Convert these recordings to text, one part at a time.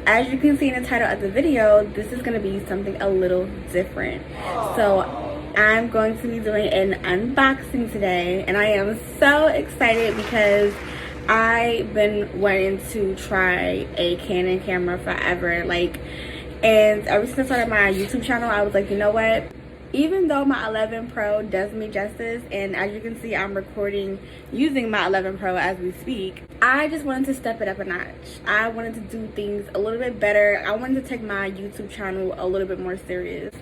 as you can see in the title of the video, this is going to be something a little different. So I'm going to be doing an unboxing today, and I am so excited because I've been wanting to try a Canon camera forever. And ever since I started my YouTube channel, I was like, you know what? Even though my 11 Pro does me justice, and as you can see, I'm recording using my 11 Pro as we speak, I just wanted to step it up a notch. I wanted to do things a little bit better. I wanted to take my YouTube channel a little bit more serious.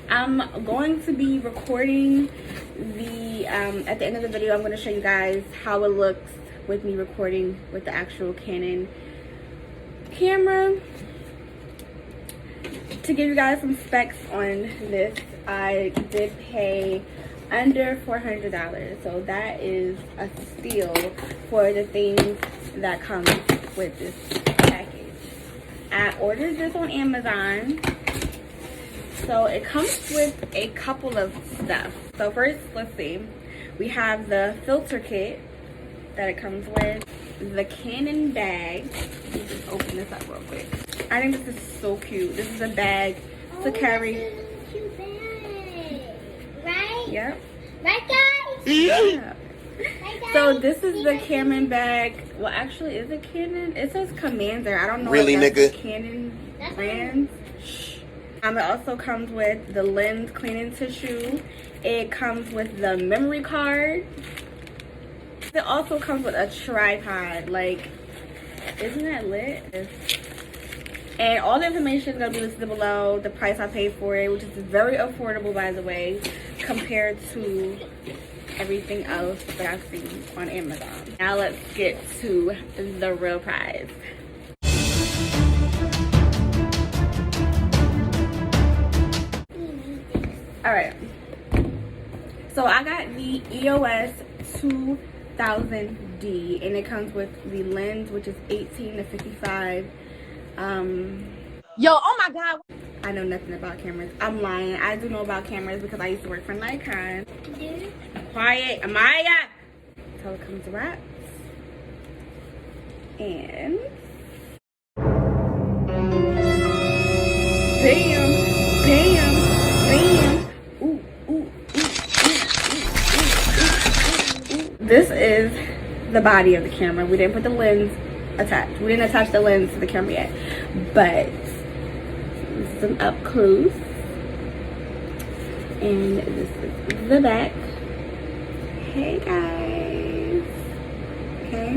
I'm going to be recording the, at the end of the video, I'm going to show you guys how it looks with me recording with the actual Canon camera. To give you guys some specs on this, I did pay under $400, so that is a steal for the things that come with this package. I ordered this on Amazon, so it comes with a couple of stuff. So first, let's see, we have the filter kit that it comes with, the Canon bag. Let me just open this up real quick. I think this is so cute. This is a bag to carry. This is a cute bag, right? Yep. Right, guys? Yeah. Right, guys? So this is the Canon bag. Well, actually, is it Canon? It says Commander. I don't know really, if that's nigga? the Canon brand. It also comes with the lens cleaning tissue. It comes with the memory card. It also comes with a tripod. Like, isn't that lit? And all the information is going to be listed below. The price I paid for it, which is very affordable, by the way, compared to everything else that I've seen on Amazon. Now let's get to the real prize. Alright. So I got the EOS 2000D, and it comes with the lens, which is 18 to 55. Yo, oh my God. I know nothing about cameras. I'm lying. I do know about cameras because I used to work for Nikon. Dude. Quiet, Amaya. So it comes wrapped. And bam, bam, bam. Ooh, ooh, ooh, ooh, ooh, ooh, ooh. This is the body of the camera. We didn't put the lens attached. We didn't attach the lens to the camera yet, but some up close, and this is the back. Hey guys. Okay,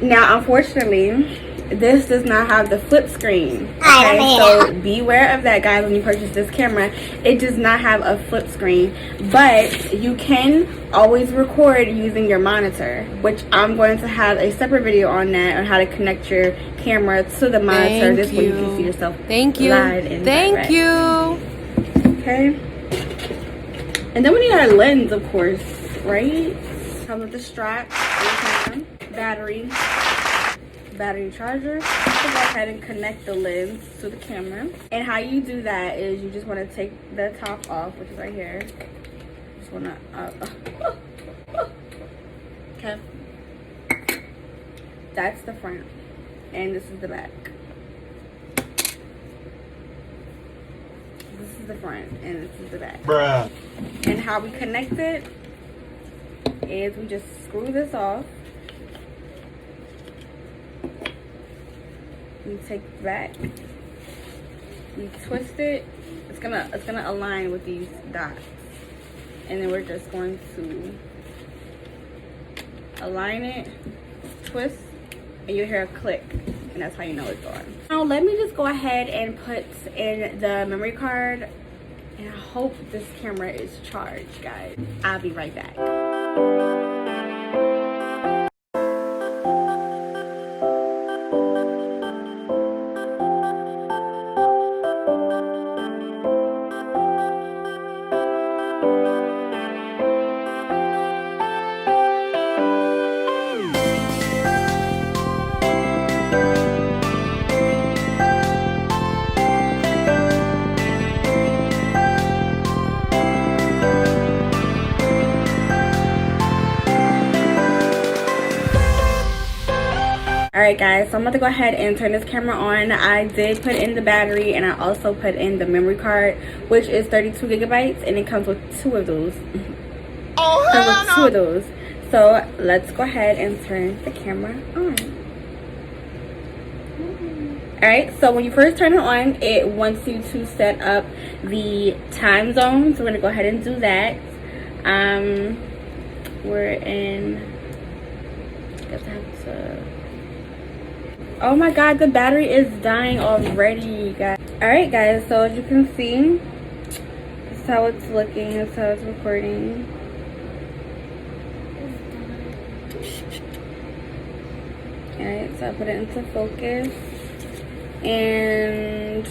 now unfortunately this does not have the flip screen. Okay, so beware of that, guys, when you purchase this camera. It does not have a flip screen, but you can always record using your monitor, which I'm going to have a separate video on that, on how to connect your camera to the monitor. This way you can see yourself live and direct. Okay, and then we need our lens, of course, right? Comes with the strap, battery charger. So go ahead and connect the lens to the camera. And how you do that is you just want to take the top off, which is right here. Just want to okay, that's the front, and this is the back. This is the front, and this is the back. Bruh. And how we connect it is we just screw this off. We take it back, we twist it. It's gonna align with these dots, and then we're just going to align it, twist, and you'll hear a click, and that's how you know it's on. Now let me just go ahead and put in the memory card, and I hope this camera is charged, guys. I'll be right back. Alright guys, so I'm about to go ahead and turn this camera on. I did put in the battery and I also put in the memory card, which is 32 gigabytes, and it comes with two of those. So let's go ahead and turn the camera on. Alright, so when you first turn it on, it wants you to set up the time zone. So we're going to go ahead and do that. We're in... I guess I have to... Oh my god, the battery is dying already, guys. Alright guys, so as you can see, this is how it's looking, this is how it's recording. Alright, so I put it into focus. And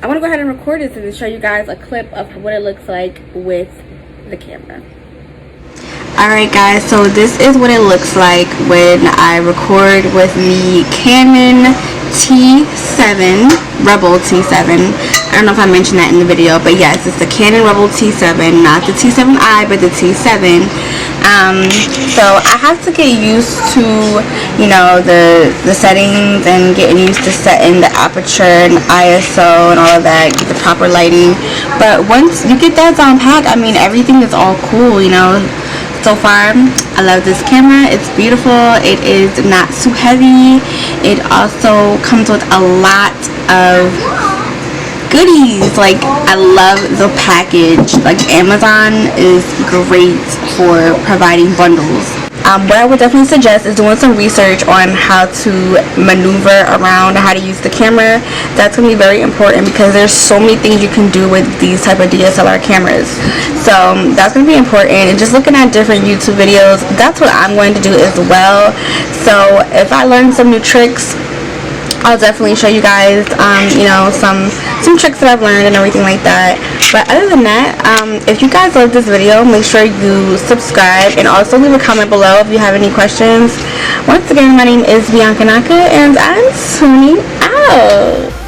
I want to go ahead and record this and show you guys a clip of what it looks like with the camera. Alright guys, so this is what it looks like when I record with the Canon T7, Rebel T7. I don't know if I mentioned that in the video, but yes, it's the Canon Rebel T7, not the T7i, but the T7. So I have to get used to, you know, the settings and getting used to setting the aperture and ISO and all of that, get the proper lighting. But once you get that down pat, I mean, everything is all cool, you know. So far, I love this camera. It's beautiful. It is not too heavy. It also comes with a lot of goodies. Like, I love the package. Like, Amazon is great for providing bundles. What I would definitely suggest is doing some research on how to maneuver around, how to use the camera. That's going to be very important because there's so many things you can do with these type of DSLR cameras. So that's going to be important. And just looking at different YouTube videos, that's what I'm going to do as well. So if I learn some new tricks, I'll definitely show you guys, you know, some tricks that I've learned and everything like that. But other than that, if you guys love this video, make sure you subscribe and also leave a comment below if you have any questions. Once again, my name is Bianca Naka and I'm tuning out.